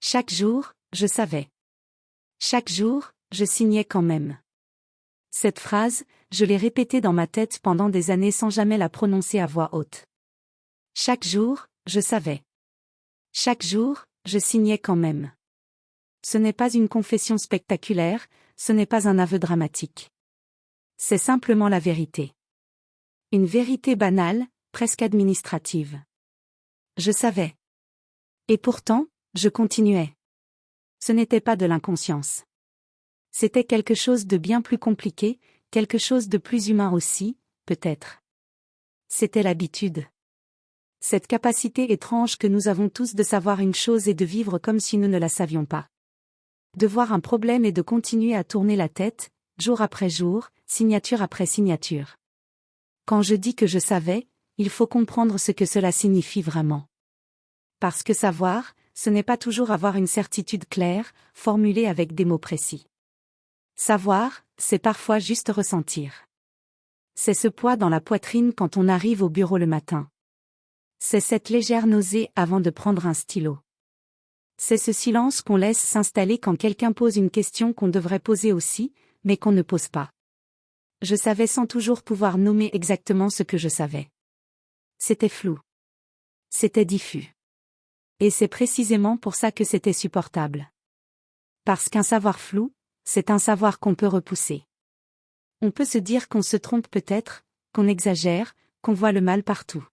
Chaque jour, je savais. Chaque jour, je signais quand même. Cette phrase, je l'ai répétée dans ma tête pendant des années sans jamais la prononcer à voix haute. Chaque jour, je savais. Chaque jour, je signais quand même. Ce n'est pas une confession spectaculaire, ce n'est pas un aveu dramatique. C'est simplement la vérité. Une vérité banale, presque administrative. Je savais. Et pourtant, je continuais. Ce n'était pas de l'inconscience. C'était quelque chose de bien plus compliqué, quelque chose de plus humain aussi, peut-être. C'était l'habitude. Cette capacité étrange que nous avons tous de savoir une chose et de vivre comme si nous ne la savions pas. De voir un problème et de continuer à tourner la tête, jour après jour, signature après signature. Quand je dis que je savais, il faut comprendre ce que cela signifie vraiment. Parce que savoir, ce n'est pas toujours avoir une certitude claire, formulée avec des mots précis. Savoir, c'est parfois juste ressentir. C'est ce poids dans la poitrine quand on arrive au bureau le matin. C'est cette légère nausée avant de prendre un stylo. C'est ce silence qu'on laisse s'installer quand quelqu'un pose une question qu'on devrait poser aussi, mais qu'on ne pose pas. Je savais sans toujours pouvoir nommer exactement ce que je savais. C'était flou. C'était diffus. Et c'est précisément pour ça que c'était supportable. Parce qu'un savoir flou, c'est un savoir qu'on peut repousser. On peut se dire qu'on se trompe peut-être, qu'on exagère, qu'on voit le mal partout.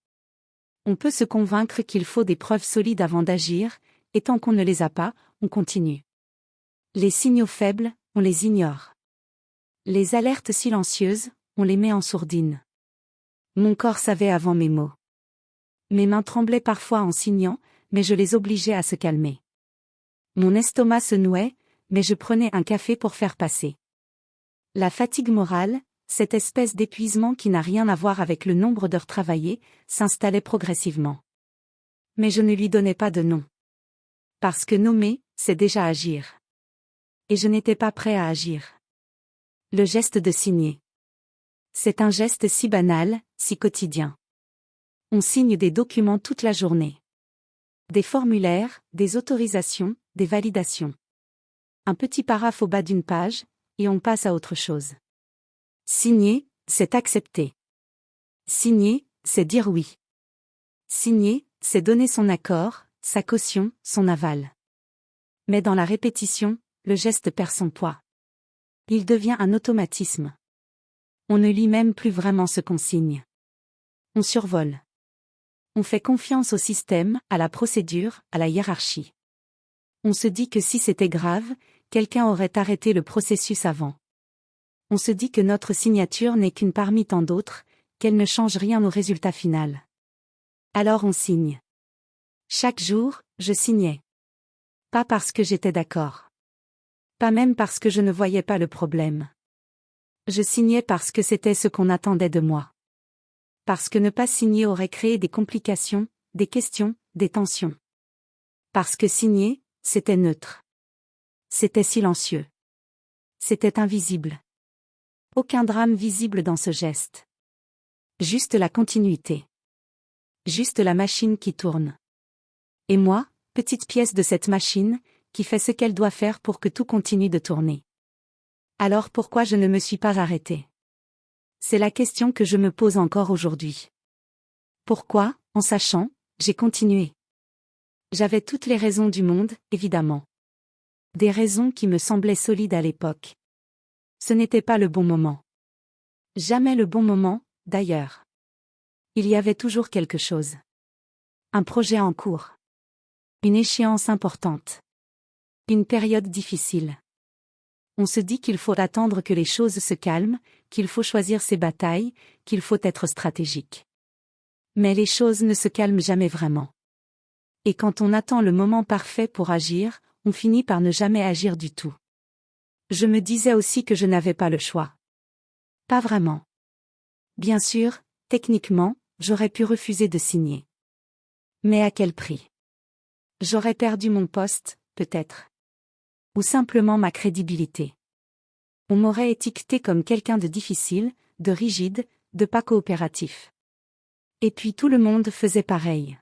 On peut se convaincre qu'il faut des preuves solides avant d'agir, et tant qu'on ne les a pas, on continue. Les signaux faibles, on les ignore. Les alertes silencieuses, on les met en sourdine. Mon corps savait avant mes mots. Mes mains tremblaient parfois en signant, mais je les obligeais à se calmer. Mon estomac se nouait, mais je prenais un café pour faire passer. La fatigue morale, cette espèce d'épuisement qui n'a rien à voir avec le nombre d'heures travaillées, s'installait progressivement. Mais je ne lui donnais pas de nom. Parce que nommer, c'est déjà agir. Et je n'étais pas prêt à agir. Le geste de signer. C'est un geste si banal, si quotidien. On signe des documents toute la journée. Des formulaires, des autorisations, des validations. Un petit paraphe au bas d'une page, et on passe à autre chose. Signer, c'est accepter. Signer, c'est dire oui. Signer, c'est donner son accord, sa caution, son aval. Mais dans la répétition, le geste perd son poids. Il devient un automatisme. On ne lit même plus vraiment ce qu'on signe. On survole. On fait confiance au système, à la procédure, à la hiérarchie. On se dit que si c'était grave, quelqu'un aurait arrêté le processus avant. On se dit que notre signature n'est qu'une parmi tant d'autres, qu'elle ne change rien au résultat final. Alors on signe. Chaque jour, je signais. Pas parce que j'étais d'accord. Pas même parce que je ne voyais pas le problème. Je signais parce que c'était ce qu'on attendait de moi. Parce que ne pas signer aurait créé des complications, des questions, des tensions. Parce que signer, c'était neutre. C'était silencieux. C'était invisible. Aucun drame visible dans ce geste. Juste la continuité. Juste la machine qui tourne. Et moi, petite pièce de cette machine, qui fait ce qu'elle doit faire pour que tout continue de tourner. Alors pourquoi je ne me suis pas arrêtée? C'est la question que je me pose encore aujourd'hui. Pourquoi, en sachant, j'ai continué? J'avais toutes les raisons du monde, évidemment. Des raisons qui me semblaient solides à l'époque. Ce n'était pas le bon moment. Jamais le bon moment, d'ailleurs. Il y avait toujours quelque chose. Un projet en cours. Une échéance importante. Une période difficile. On se dit qu'il faut attendre que les choses se calment, qu'il faut choisir ses batailles, qu'il faut être stratégique. Mais les choses ne se calment jamais vraiment. Et quand on attend le moment parfait pour agir, on finit par ne jamais agir du tout. Je me disais aussi que je n'avais pas le choix. Pas vraiment. Bien sûr, techniquement, j'aurais pu refuser de signer. Mais à quel prix? J'aurais perdu mon poste, peut-être. Ou simplement ma crédibilité. On m'aurait étiqueté comme quelqu'un de difficile, de rigide, de pas coopératif. Et puis tout le monde faisait pareil.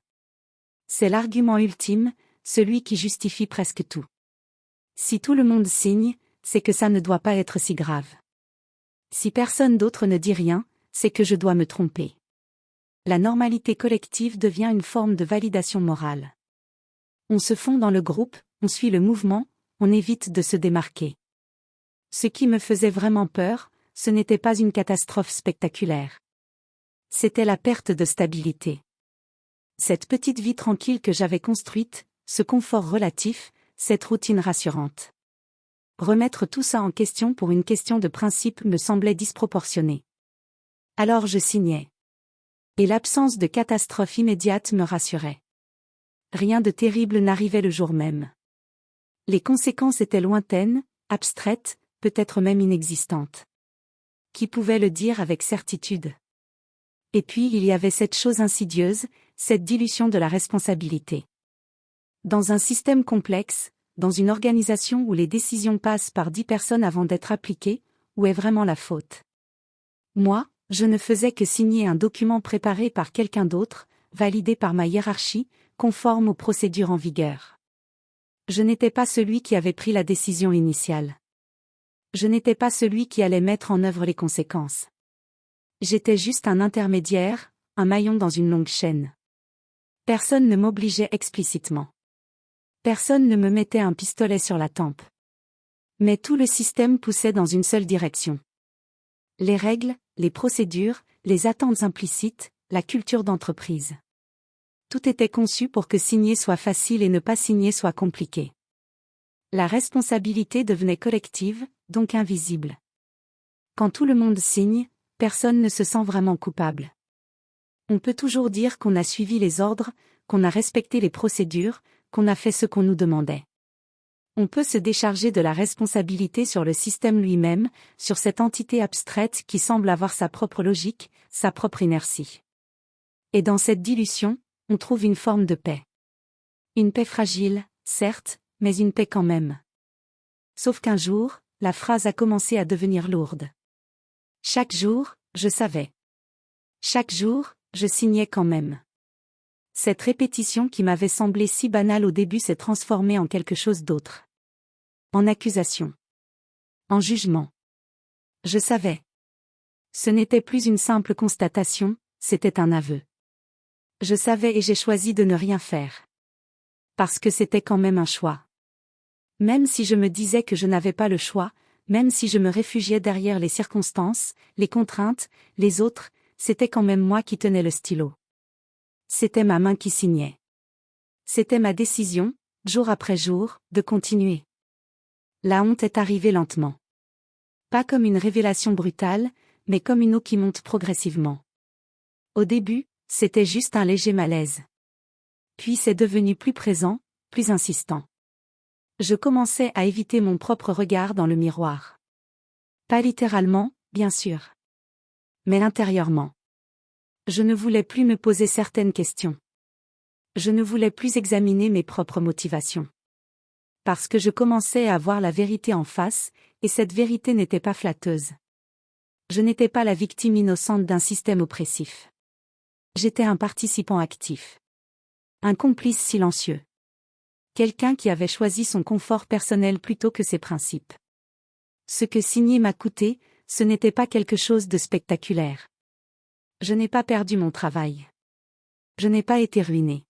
C'est l'argument ultime, celui qui justifie presque tout. Si tout le monde signe, c'est que ça ne doit pas être si grave. Si personne d'autre ne dit rien, c'est que je dois me tromper. La normalité collective devient une forme de validation morale. On se fond dans le groupe, on suit le mouvement, on évite de se démarquer. Ce qui me faisait vraiment peur, ce n'était pas une catastrophe spectaculaire. C'était la perte de stabilité. Cette petite vie tranquille que j'avais construite, ce confort relatif, cette routine rassurante. Remettre tout ça en question pour une question de principe me semblait disproportionné. Alors je signais. Et l'absence de catastrophe immédiate me rassurait. Rien de terrible n'arrivait le jour même. Les conséquences étaient lointaines, abstraites, peut-être même inexistantes. Qui pouvait le dire avec certitude? Et puis il y avait cette chose insidieuse, cette dilution de la responsabilité. Dans un système complexe, dans une organisation où les décisions passent par 10 personnes avant d'être appliquées, où est vraiment la faute? Moi, je ne faisais que signer un document préparé par quelqu'un d'autre, validé par ma hiérarchie, conforme aux procédures en vigueur. Je n'étais pas celui qui avait pris la décision initiale. Je n'étais pas celui qui allait mettre en œuvre les conséquences. J'étais juste un intermédiaire, un maillon dans une longue chaîne. Personne ne m'obligeait explicitement. Personne ne me mettait un pistolet sur la tempe. Mais tout le système poussait dans une seule direction. Les règles, les procédures, les attentes implicites, la culture d'entreprise. Tout était conçu pour que signer soit facile et ne pas signer soit compliqué. La responsabilité devenait collective, donc invisible. Quand tout le monde signe, personne ne se sent vraiment coupable. On peut toujours dire qu'on a suivi les ordres, qu'on a respecté les procédures, qu'on a fait ce qu'on nous demandait. On peut se décharger de la responsabilité sur le système lui-même, sur cette entité abstraite qui semble avoir sa propre logique, sa propre inertie. Et dans cette dilution, on trouve une forme de paix. Une paix fragile, certes, mais une paix quand même. Sauf qu'un jour, la phrase a commencé à devenir lourde. Chaque jour, je savais. Chaque jour, je signais quand même. Cette répétition qui m'avait semblé si banale au début s'est transformée en quelque chose d'autre. En accusation. En jugement. Je savais. Ce n'était plus une simple constatation, c'était un aveu. Je savais et j'ai choisi de ne rien faire. Parce que c'était quand même un choix. Même si je me disais que je n'avais pas le choix, même si je me réfugiais derrière les circonstances, les contraintes, les autres, c'était quand même moi qui tenais le stylo. C'était ma main qui signait. C'était ma décision, jour après jour, de continuer. La honte est arrivée lentement. Pas comme une révélation brutale, mais comme une eau qui monte progressivement. Au début, c'était juste un léger malaise. Puis c'est devenu plus présent, plus insistant. Je commençais à éviter mon propre regard dans le miroir. Pas littéralement, bien sûr. Mais intérieurement. Je ne voulais plus me poser certaines questions. Je ne voulais plus examiner mes propres motivations. Parce que je commençais à voir la vérité en face, et cette vérité n'était pas flatteuse. Je n'étais pas la victime innocente d'un système oppressif. J'étais un participant actif. Un complice silencieux. Quelqu'un qui avait choisi son confort personnel plutôt que ses principes. Ce que signer m'a coûté, ce n'était pas quelque chose de spectaculaire. Je n'ai pas perdu mon travail. Je n'ai pas été ruiné.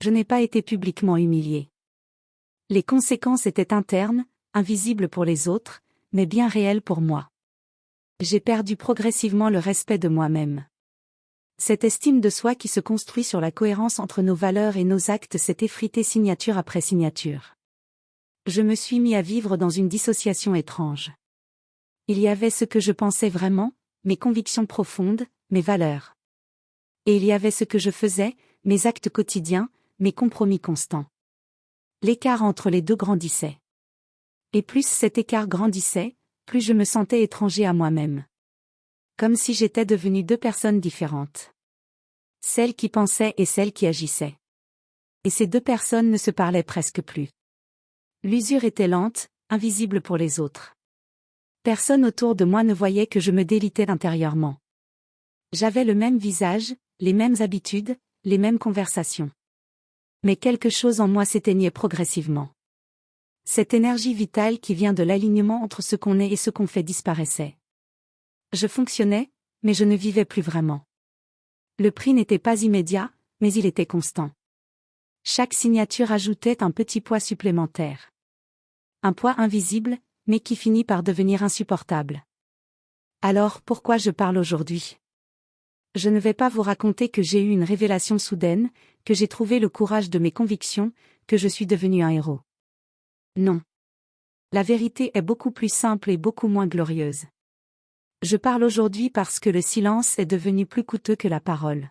Je n'ai pas été publiquement humilié. Les conséquences étaient internes, invisibles pour les autres, mais bien réelles pour moi. J'ai perdu progressivement le respect de moi-même. Cette estime de soi qui se construit sur la cohérence entre nos valeurs et nos actes s'est effritée signature après signature. Je me suis mis à vivre dans une dissociation étrange. Il y avait ce que je pensais vraiment, mes convictions profondes, mes valeurs. Et il y avait ce que je faisais, mes actes quotidiens, mes compromis constants. L'écart entre les deux grandissait. Et plus cet écart grandissait, plus je me sentais étranger à moi-même. Comme si j'étais devenue deux personnes différentes. Celle qui pensait et celle qui agissait. Et ces deux personnes ne se parlaient presque plus. L'usure était lente, invisible pour les autres. Personne autour de moi ne voyait que je me délitais intérieurement. J'avais le même visage, les mêmes habitudes, les mêmes conversations. Mais quelque chose en moi s'éteignait progressivement. Cette énergie vitale qui vient de l'alignement entre ce qu'on est et ce qu'on fait disparaissait. Je fonctionnais, mais je ne vivais plus vraiment. Le prix n'était pas immédiat, mais il était constant. Chaque signature ajoutait un petit poids supplémentaire. Un poids invisible, mais qui finit par devenir insupportable. Alors pourquoi je parle aujourd'hui? Je ne vais pas vous raconter que j'ai eu une révélation soudaine, que j'ai trouvé le courage de mes convictions, que je suis devenu un héros. Non. La vérité est beaucoup plus simple et beaucoup moins glorieuse. Je parle aujourd'hui parce que le silence est devenu plus coûteux que la parole.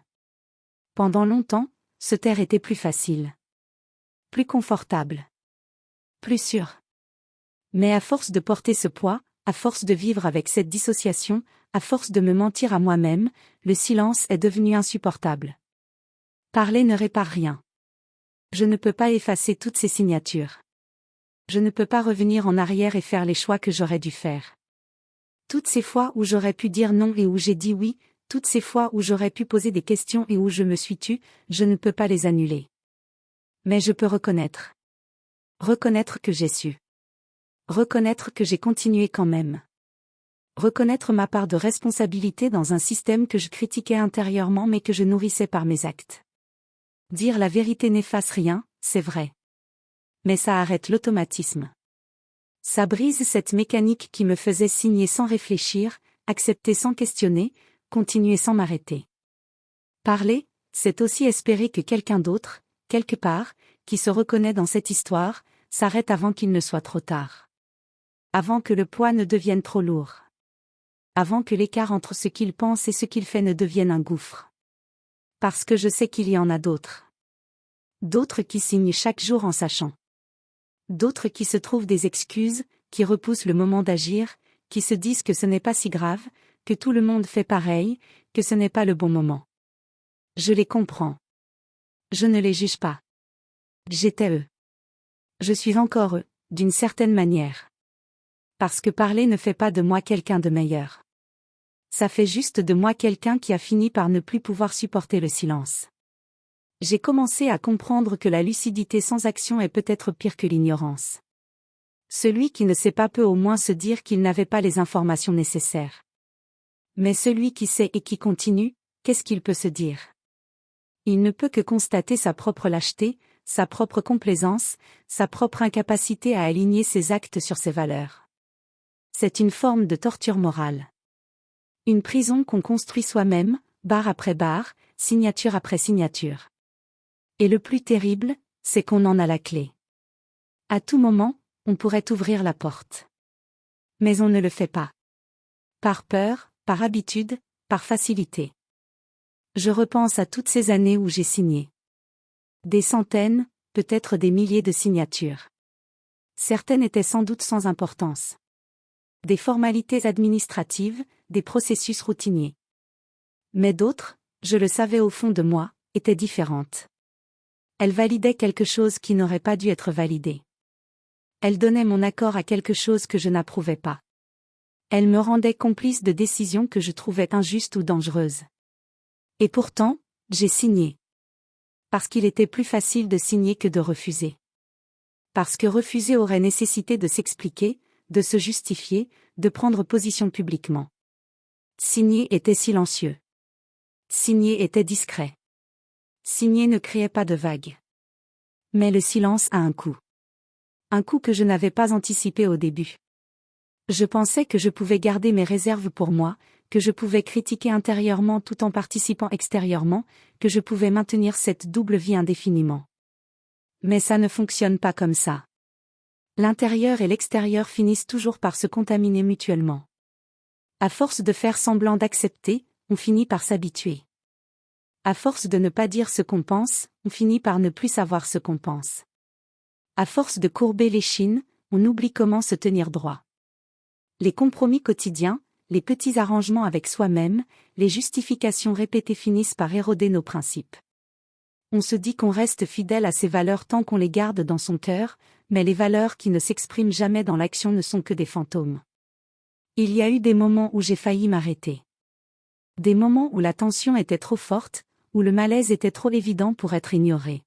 Pendant longtemps, se taire était plus facile. Plus confortable. Plus sûr. Mais à force de porter ce poids, à force de vivre avec cette dissociation, à force de me mentir à moi-même, le silence est devenu insupportable. Parler ne répare rien. Je ne peux pas effacer toutes ces signatures. Je ne peux pas revenir en arrière et faire les choix que j'aurais dû faire. Toutes ces fois où j'aurais pu dire non et où j'ai dit oui, toutes ces fois où j'aurais pu poser des questions et où je me suis tue, je ne peux pas les annuler. Mais je peux reconnaître. Reconnaître que j'ai su. Reconnaître que j'ai continué quand même. Reconnaître ma part de responsabilité dans un système que je critiquais intérieurement mais que je nourrissais par mes actes. Dire la vérité n'efface rien, c'est vrai. Mais ça arrête l'automatisme. Ça brise cette mécanique qui me faisait signer sans réfléchir, accepter sans questionner, continuer sans m'arrêter. Parler, c'est aussi espérer que quelqu'un d'autre, quelque part, qui se reconnaît dans cette histoire, s'arrête avant qu'il ne soit trop tard. Avant que le poids ne devienne trop lourd. Avant que l'écart entre ce qu'il pense et ce qu'il fait ne devienne un gouffre. Parce que je sais qu'il y en a d'autres. D'autres qui signent chaque jour en sachant. D'autres qui se trouvent des excuses, qui repoussent le moment d'agir, qui se disent que ce n'est pas si grave, que tout le monde fait pareil, que ce n'est pas le bon moment. Je les comprends. Je ne les juge pas. J'étais eux. Je suis encore eux, d'une certaine manière. Parce que parler ne fait pas de moi quelqu'un de meilleur. Ça fait juste de moi quelqu'un qui a fini par ne plus pouvoir supporter le silence. J'ai commencé à comprendre que la lucidité sans action est peut-être pire que l'ignorance. Celui qui ne sait pas peut au moins se dire qu'il n'avait pas les informations nécessaires. Mais celui qui sait et qui continue, qu'est-ce qu'il peut se dire? Il ne peut que constater sa propre lâcheté, sa propre complaisance, sa propre incapacité à aligner ses actes sur ses valeurs. C'est une forme de torture morale. Une prison qu'on construit soi-même, barre après barre, signature après signature. Et le plus terrible, c'est qu'on en a la clé. À tout moment, on pourrait ouvrir la porte. Mais on ne le fait pas. Par peur, par habitude, par facilité. Je repense à toutes ces années où j'ai signé. Des centaines, peut-être des milliers de signatures. Certaines étaient sans doute sans importance. Des formalités administratives, des processus routiniers. Mais d'autres, je le savais au fond de moi, étaient différentes. Elles validaient quelque chose qui n'aurait pas dû être validé. Elles donnaient mon accord à quelque chose que je n'approuvais pas. Elles me rendaient complice de décisions que je trouvais injustes ou dangereuses. Et pourtant, j'ai signé. Parce qu'il était plus facile de signer que de refuser. Parce que refuser aurait nécessité de s'expliquer, de se justifier, de prendre position publiquement. Signer était silencieux. Signer était discret. Signer ne créait pas de vagues. Mais le silence a un coût. Un coût que je n'avais pas anticipé au début. Je pensais que je pouvais garder mes réserves pour moi, que je pouvais critiquer intérieurement tout en participant extérieurement, que je pouvais maintenir cette double vie indéfiniment. Mais ça ne fonctionne pas comme ça. L'intérieur et l'extérieur finissent toujours par se contaminer mutuellement. À force de faire semblant d'accepter, on finit par s'habituer. À force de ne pas dire ce qu'on pense, on finit par ne plus savoir ce qu'on pense. À force de courber l'échine, on oublie comment se tenir droit. Les compromis quotidiens, les petits arrangements avec soi-même, les justifications répétées finissent par éroder nos principes. On se dit qu'on reste fidèle à ses valeurs tant qu'on les garde dans son cœur, mais les valeurs qui ne s'expriment jamais dans l'action ne sont que des fantômes. Il y a eu des moments où j'ai failli m'arrêter. Des moments où la tension était trop forte, où le malaise était trop évident pour être ignoré.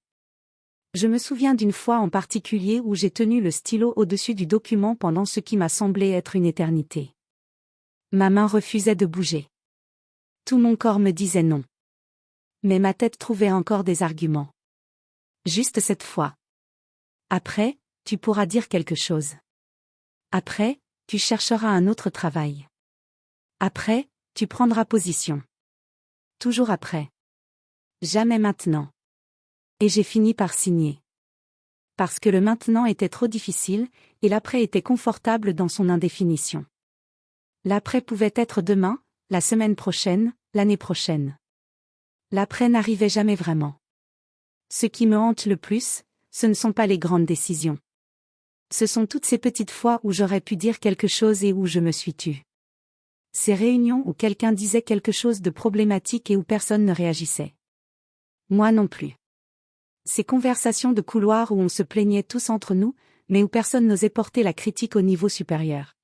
Je me souviens d'une fois en particulier où j'ai tenu le stylo au-dessus du document pendant ce qui m'a semblé être une éternité. Ma main refusait de bouger. Tout mon corps me disait non. Mais ma tête trouvait encore des arguments. Juste cette fois. Après, tu pourras dire quelque chose. Après, tu chercheras un autre travail. Après, tu prendras position. Toujours après. Jamais maintenant. Et j'ai fini par signer. Parce que le maintenant était trop difficile, et l'après était confortable dans son indéfinition. L'après pouvait être demain, la semaine prochaine, l'année prochaine. L'après n'arrivait jamais vraiment. Ce qui me hante le plus, ce ne sont pas les grandes décisions. Ce sont toutes ces petites fois où j'aurais pu dire quelque chose et où je me suis tue. Ces réunions où quelqu'un disait quelque chose de problématique et où personne ne réagissait. Moi non plus. Ces conversations de couloir où on se plaignait tous entre nous, mais où personne n'osait porter la critique au niveau supérieur.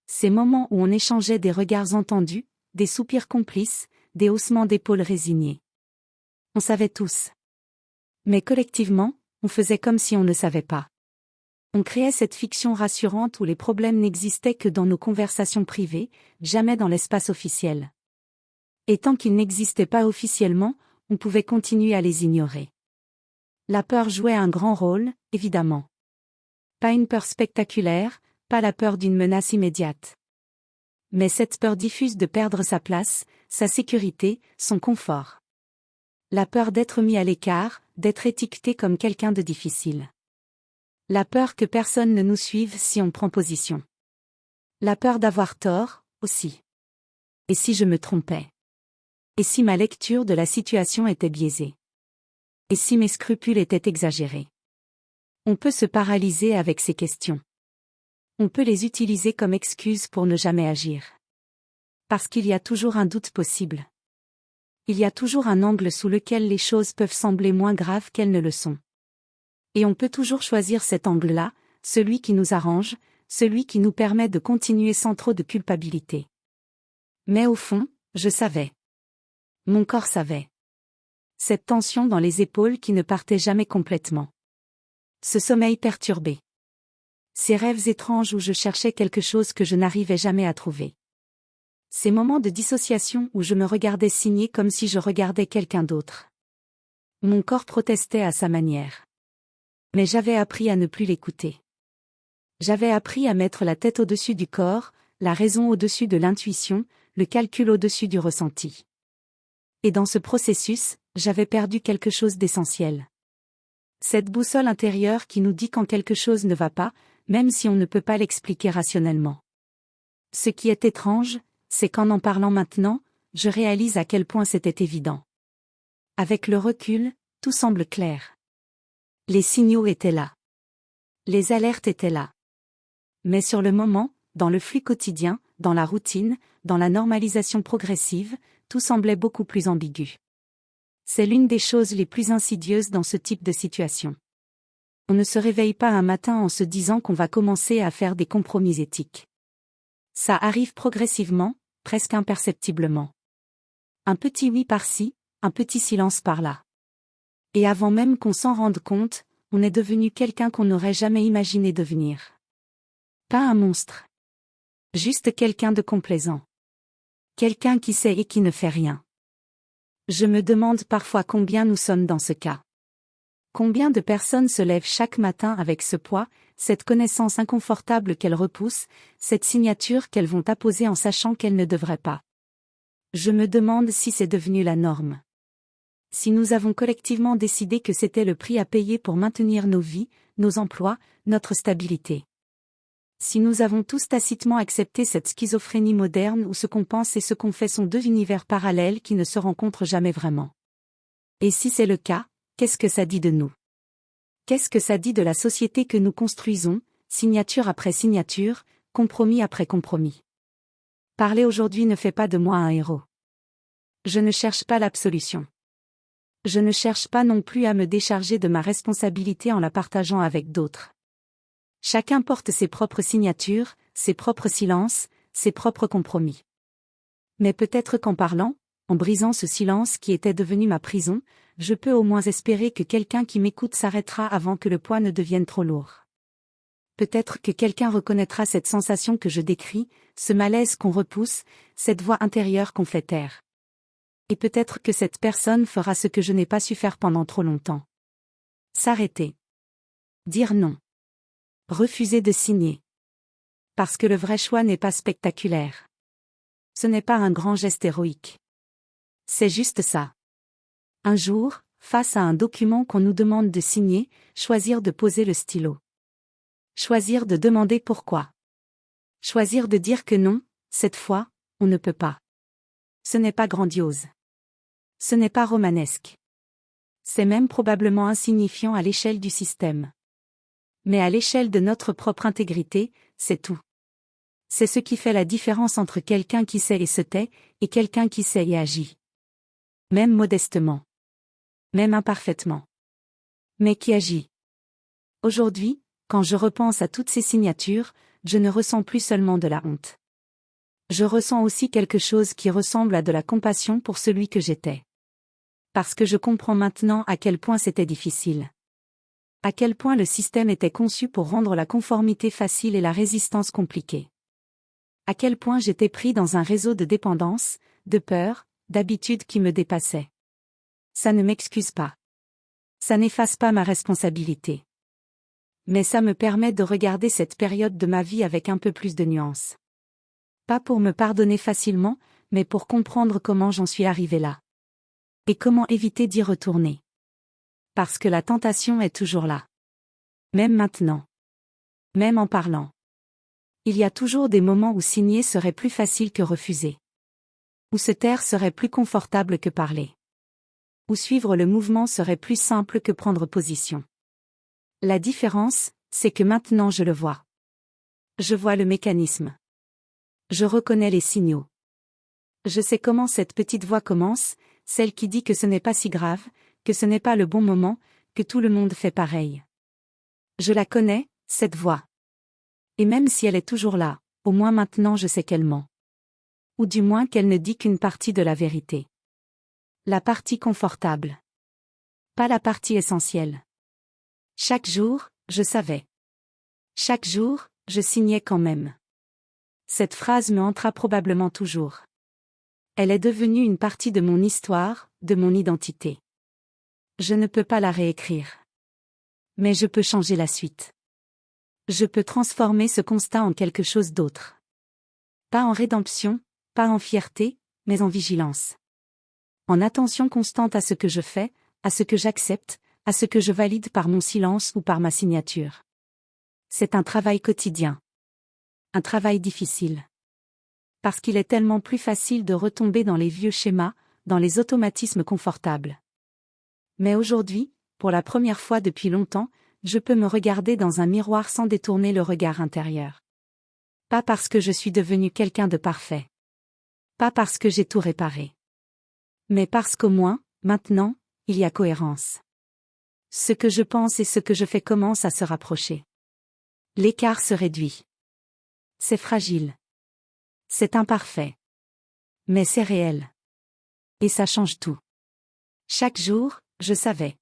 Ces moments où on échangeait des regards entendus, des soupirs complices, des haussements d'épaules résignés. On savait tous. Mais collectivement, on faisait comme si on ne savait pas. On créait cette fiction rassurante où les problèmes n'existaient que dans nos conversations privées, jamais dans l'espace officiel. Et tant qu'ils n'existaient pas officiellement, on pouvait continuer à les ignorer. La peur jouait un grand rôle, évidemment. Pas une peur spectaculaire, pas la peur d'une menace immédiate. Mais cette peur diffuse de perdre sa place, sa sécurité, son confort. La peur d'être mis à l'écart, d'être étiqueté comme quelqu'un de difficile. La peur que personne ne nous suive si on prend position. La peur d'avoir tort, aussi. Et si je me trompais? Et si ma lecture de la situation était biaisée? Et si mes scrupules étaient exagérés? On peut se paralyser avec ces questions. On peut les utiliser comme excuse pour ne jamais agir. Parce qu'il y a toujours un doute possible. Il y a toujours un angle sous lequel les choses peuvent sembler moins graves qu'elles ne le sont. Et on peut toujours choisir cet angle-là, celui qui nous arrange, celui qui nous permet de continuer sans trop de culpabilité. Mais au fond, je savais. Mon corps savait. Cette tension dans les épaules qui ne partait jamais complètement. Ce sommeil perturbé. Ces rêves étranges où je cherchais quelque chose que je n'arrivais jamais à trouver. Ces moments de dissociation où je me regardais signer comme si je regardais quelqu'un d'autre. Mon corps protestait à sa manière. Mais j'avais appris à ne plus l'écouter. J'avais appris à mettre la tête au-dessus du corps, la raison au-dessus de l'intuition, le calcul au-dessus du ressenti. Et dans ce processus, j'avais perdu quelque chose d'essentiel. Cette boussole intérieure qui nous dit quand quelque chose ne va pas, même si on ne peut pas l'expliquer rationnellement. Ce qui est étrange, c'est qu'en en parlant maintenant, je réalise à quel point c'était évident. Avec le recul, tout semble clair. Les signaux étaient là. Les alertes étaient là. Mais sur le moment, dans le flux quotidien, dans la routine, dans la normalisation progressive, tout semblait beaucoup plus ambigu. C'est l'une des choses les plus insidieuses dans ce type de situation. On ne se réveille pas un matin en se disant qu'on va commencer à faire des compromis éthiques. Ça arrive progressivement, presque imperceptiblement. Un petit oui par-ci, un petit silence par-là. Et avant même qu'on s'en rende compte, on est devenu quelqu'un qu'on n'aurait jamais imaginé devenir. Pas un monstre. Juste quelqu'un de complaisant. Quelqu'un qui sait et qui ne fait rien. Je me demande parfois combien nous sommes dans ce cas. Combien de personnes se lèvent chaque matin avec ce poids, cette connaissance inconfortable qu'elles repoussent, cette signature qu'elles vont apposer en sachant qu'elles ne devraient pas. Je me demande si c'est devenu la norme. Si nous avons collectivement décidé que c'était le prix à payer pour maintenir nos vies, nos emplois, notre stabilité. Si nous avons tous tacitement accepté cette schizophrénie moderne où ce qu'on pense et ce qu'on fait sont deux univers parallèles qui ne se rencontrent jamais vraiment. Et si c'est le cas, qu'est-ce que ça dit de nous? Qu'est-ce que ça dit de la société que nous construisons, signature après signature, compromis après compromis? Parler aujourd'hui ne fait pas de moi un héros. Je ne cherche pas l'absolution. Je ne cherche pas non plus à me décharger de ma responsabilité en la partageant avec d'autres. Chacun porte ses propres signatures, ses propres silences, ses propres compromis. Mais peut-être qu'en parlant, en brisant ce silence qui était devenu ma prison, je peux au moins espérer que quelqu'un qui m'écoute s'arrêtera avant que le poids ne devienne trop lourd. Peut-être que quelqu'un reconnaîtra cette sensation que je décris, ce malaise qu'on repousse, cette voix intérieure qu'on fait taire. Et peut-être que cette personne fera ce que je n'ai pas su faire pendant trop longtemps. S'arrêter. Dire non. Refuser de signer. Parce que le vrai choix n'est pas spectaculaire. Ce n'est pas un grand geste héroïque. C'est juste ça. Un jour, face à un document qu'on nous demande de signer, choisir de poser le stylo. Choisir de demander pourquoi. Choisir de dire que non, cette fois, on ne peut pas. Ce n'est pas grandiose. Ce n'est pas romanesque. C'est même probablement insignifiant à l'échelle du système. Mais à l'échelle de notre propre intégrité, c'est tout. C'est ce qui fait la différence entre quelqu'un qui sait et se tait, et quelqu'un qui sait et agit. Même modestement. Même imparfaitement. Mais qui agit. Aujourd'hui, quand je repense à toutes ces signatures, je ne ressens plus seulement de la honte. Je ressens aussi quelque chose qui ressemble à de la compassion pour celui que j'étais. Parce que je comprends maintenant à quel point c'était difficile. À quel point le système était conçu pour rendre la conformité facile et la résistance compliquée. À quel point j'étais pris dans un réseau de dépendance, de peur, d'habitudes qui me dépassaient. Ça ne m'excuse pas. Ça n'efface pas ma responsabilité. Mais ça me permet de regarder cette période de ma vie avec un peu plus de nuance. Pas pour me pardonner facilement, mais pour comprendre comment j'en suis arrivé là. Et comment éviter d'y retourner. Parce que la tentation est toujours là. Même maintenant. Même en parlant. Il y a toujours des moments où signer serait plus facile que refuser. Où se taire serait plus confortable que parler. Où suivre le mouvement serait plus simple que prendre position. La différence, c'est que maintenant je le vois. Je vois le mécanisme. Je reconnais les signaux. Je sais comment cette petite voix commence, celle qui dit que ce n'est pas si grave, que ce n'est pas le bon moment, que tout le monde fait pareil. Je la connais, cette voix. Et même si elle est toujours là, au moins maintenant je sais qu'elle ment. Ou du moins qu'elle ne dit qu'une partie de la vérité. La partie confortable. Pas la partie essentielle. Chaque jour, je savais. Chaque jour, je signais quand même. Cette phrase me hantera probablement toujours. Elle est devenue une partie de mon histoire, de mon identité. Je ne peux pas la réécrire. Mais je peux changer la suite. Je peux transformer ce constat en quelque chose d'autre. Pas en rédemption, pas en fierté, mais en vigilance. En attention constante à ce que je fais, à ce que j'accepte, à ce que je valide par mon silence ou par ma signature. C'est un travail quotidien. Un travail difficile. Parce qu'il est tellement plus facile de retomber dans les vieux schémas, dans les automatismes confortables. Mais aujourd'hui, pour la première fois depuis longtemps, je peux me regarder dans un miroir sans détourner le regard intérieur. Pas parce que je suis devenu quelqu'un de parfait. Pas parce que j'ai tout réparé. Mais parce qu'au moins, maintenant, il y a cohérence. Ce que je pense et ce que je fais commence à se rapprocher. L'écart se réduit. C'est fragile. C'est imparfait. Mais c'est réel. Et ça change tout. Chaque jour, je savais.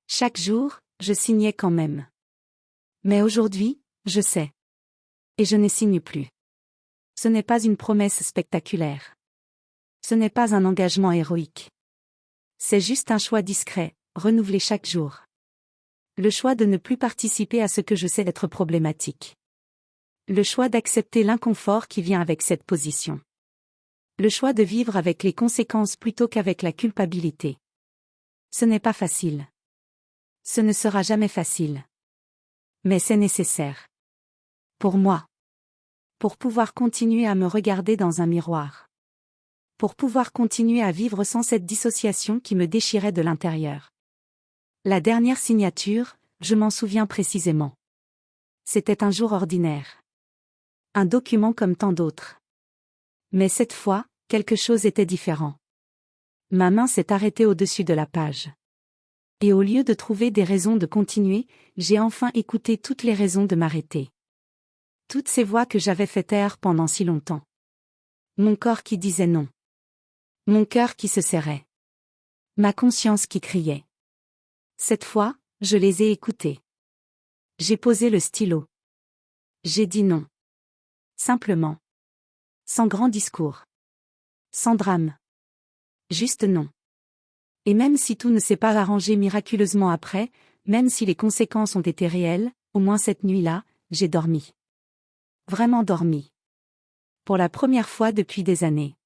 Chaque jour, je signais quand même. Mais aujourd'hui, je sais. Et je ne signe plus. Ce n'est pas une promesse spectaculaire. Ce n'est pas un engagement héroïque. C'est juste un choix discret, renouvelé chaque jour. Le choix de ne plus participer à ce que je sais être problématique. Le choix d'accepter l'inconfort qui vient avec cette position. Le choix de vivre avec les conséquences plutôt qu'avec la culpabilité. Ce n'est pas facile. Ce ne sera jamais facile. Mais c'est nécessaire. Pour moi. Pour pouvoir continuer à me regarder dans un miroir. Pour pouvoir continuer à vivre sans cette dissociation qui me déchirait de l'intérieur. La dernière signature, je m'en souviens précisément. C'était un jour ordinaire. Un document comme tant d'autres. Mais cette fois, quelque chose était différent. Ma main s'est arrêtée au-dessus de la page. Et au lieu de trouver des raisons de continuer, j'ai enfin écouté toutes les raisons de m'arrêter. Toutes ces voix que j'avais fait taire pendant si longtemps. Mon corps qui disait non. Mon cœur qui se serrait. Ma conscience qui criait. Cette fois, je les ai écoutés. J'ai posé le stylo. J'ai dit non. Simplement. Sans grand discours. Sans drame. Juste non. Et même si tout ne s'est pas arrangé miraculeusement après, même si les conséquences ont été réelles, au moins cette nuit-là, j'ai dormi. Vraiment dormi. Pour la première fois depuis des années.